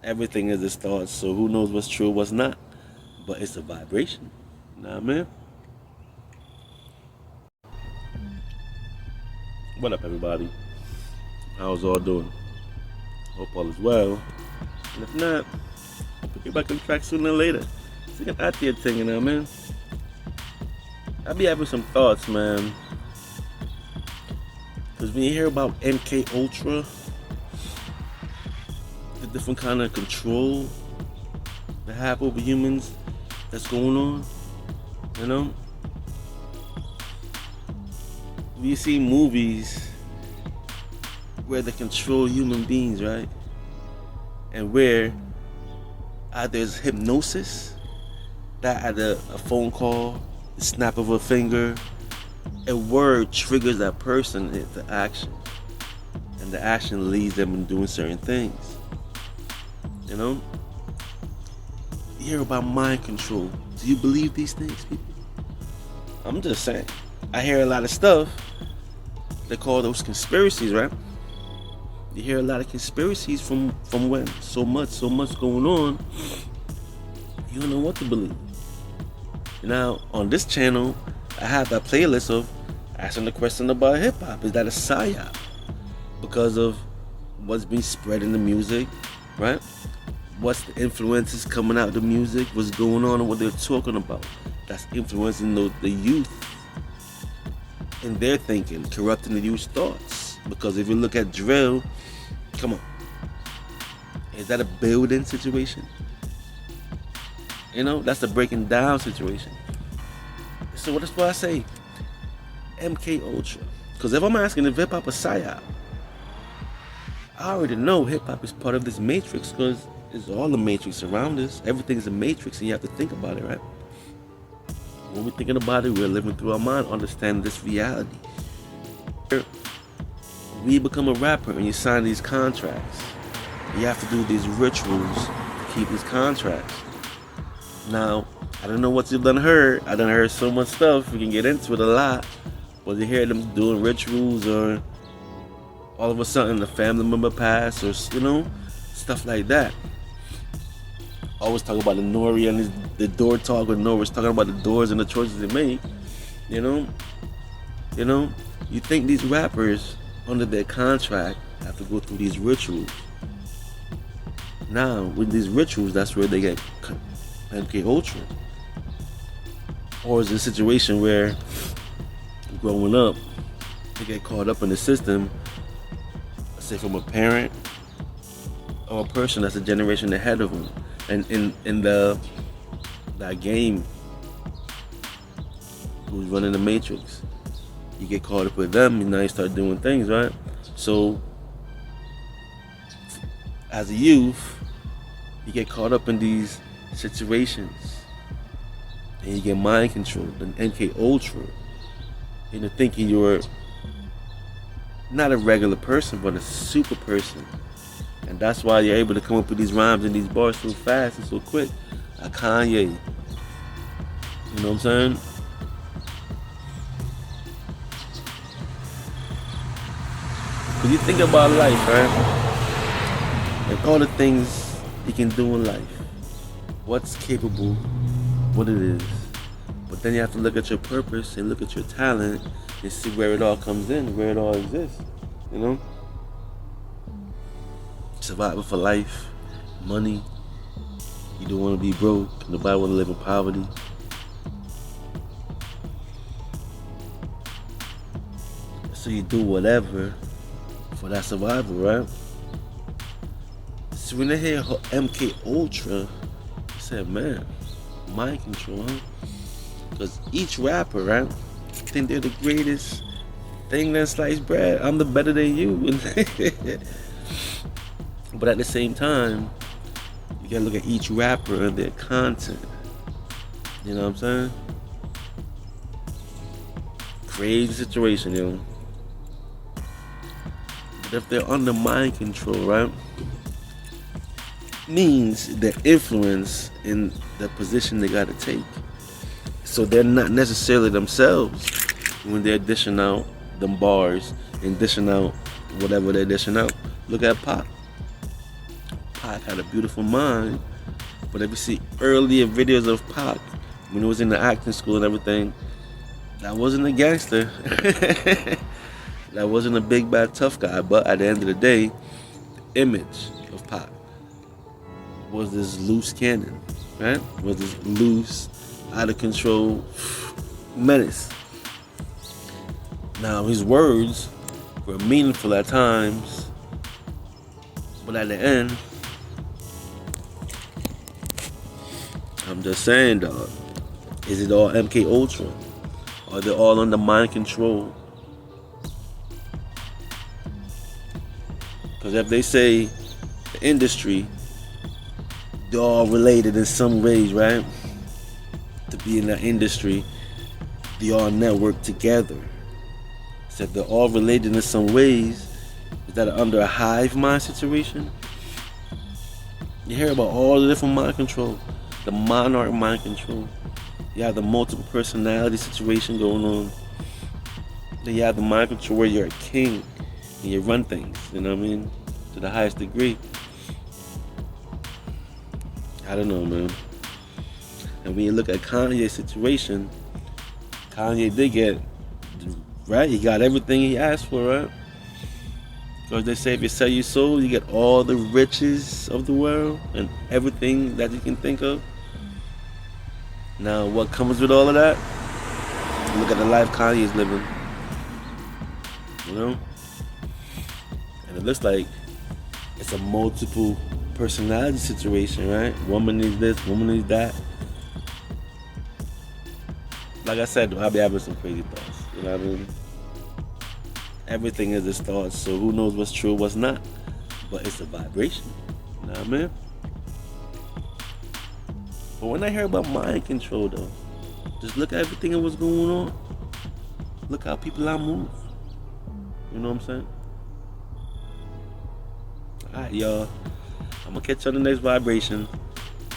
everything is his thoughts, so who knows what's true, what's not. But it's a vibration. You know what I mean? What up, everybody? How's all doing? Hope all is well. And if not, we'll get back on track sooner or later. It's like an out there thing, you know what I mean? I be having some thoughts, man. Because when you hear about MK Ultra, the different kind of control they have over humans that's going on, you know? We see movies where they control human beings, right? And where either it's hypnosis, that at a phone call, the snap of a finger, a word triggers that person into action. And the action leads them in doing certain things. You know? You hear about mind control. Do you believe these things, people? I'm just saying. I hear a lot of stuff. They call those conspiracies, right? You hear a lot of conspiracies from when? So much going on. You don't know what to believe. Now, on this channel, I have that playlist of asking the question about hip-hop. Is that a psyop? Because of what's being spread in the music, right? What's the influences coming out of the music? What's going on and what they're talking about? That's influencing the youth in their thinking, corrupting the youth's thoughts. Because if you look at drill, come on, is that a building situation? You know, that's a breaking down situation. So that's why I say MK Ultra. Because if I'm asking if hip-hop is psyop, I already know hip-hop is part of this matrix, because it's all the matrix around us. Everything's a matrix, and you have to think about it, right? When we're thinking about it, we're living through our mind, understanding this reality. We become a rapper and you sign these contracts. You have to do these rituals to keep these contracts. Now, I don't know what you've done heard. I done heard so much stuff. We can get into it a lot. But you hear them doing rituals, or all of a sudden a family member passed, or you know, stuff like that. Always talk about the Nori and the door talk with Nori's talking about the doors and the choices they make. You know, you think these rappers under their contract have to go through these rituals. Now, with these rituals, that's where they get MK Ultra. Or is it a situation where growing up, they get caught up in the system, let's say from a parent or a person that's a generation ahead of them, and in that game who's running the matrix, you get caught up with them, and now you start doing things, right? So as a youth, you get caught up in these situations and you get mind controlled and MK Ultra into thinking you're not a regular person but a super person. And that's why you're able to come up with these rhymes and these bars so fast and so quick. Like Kanye. You know what I'm saying? Because you think about life, right? And all the things you can do in life. What's capable, what it is. But then you have to look at your purpose and look at your talent and see where it all comes in, where it all exists. You know? Survival for life, money. You don't want to be broke. Nobody want to live in poverty. So you do whatever for that survival, right? So when they hear MK Ultra, I said, man, mind control, huh? Because each rapper, right, think they're the greatest thing that sliced bread. I'm the better than you. But at the same time, you gotta look at each rapper and their content. You know what I'm saying? Crazy situation, yo. But if they're under mind control, right, means their influence in the position they gotta take. So they're not necessarily themselves when they're dishing out them bars and dishing out whatever they're dishing out. Look at Pop. Pac had a beautiful mind. But if you see earlier videos of Pac, when he was in the acting school and everything, that wasn't a gangster. That wasn't a big bad tough guy. But at the end of the day, the image of Pac was this loose cannon, right? Was this loose, out of control menace. Now his words were meaningful at times, but at the end, I'm just saying, dog, is it all MK Ultra? Are they all under mind control? Because if they say the industry, they're all related in some ways, right? To be in that industry, they all network together. So if they're all related in some ways, is that under a hive mind situation? You hear about all the different mind control, the monarch mind control. You have the multiple personality situation going on. Then you have the mind control where you're a king and you run things, you know what I mean? To the highest degree. I don't know, man. And when you look at Kanye's situation, Kanye did get, right? He got everything he asked for, right? Because they say if you sell your soul, you get all the riches of the world and everything that you can think of. Now, what comes with all of that? Look at the life Kanye is living. You know? And it looks like it's a multiple personality situation, right? Woman needs this, woman needs that. Like I said, I'll be having some crazy thoughts. You know what I mean? Everything is just thoughts, so who knows what's true, what's not. But it's a vibration. You know what I mean? But when I hear about mind control, though, just look at everything that was going on. Look how people are moved. You know what I'm saying? Alright, y'all. I'm gonna catch you on the next vibration.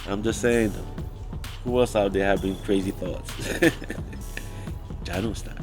I'm just saying, though, who else out there having crazy thoughts? Jano style.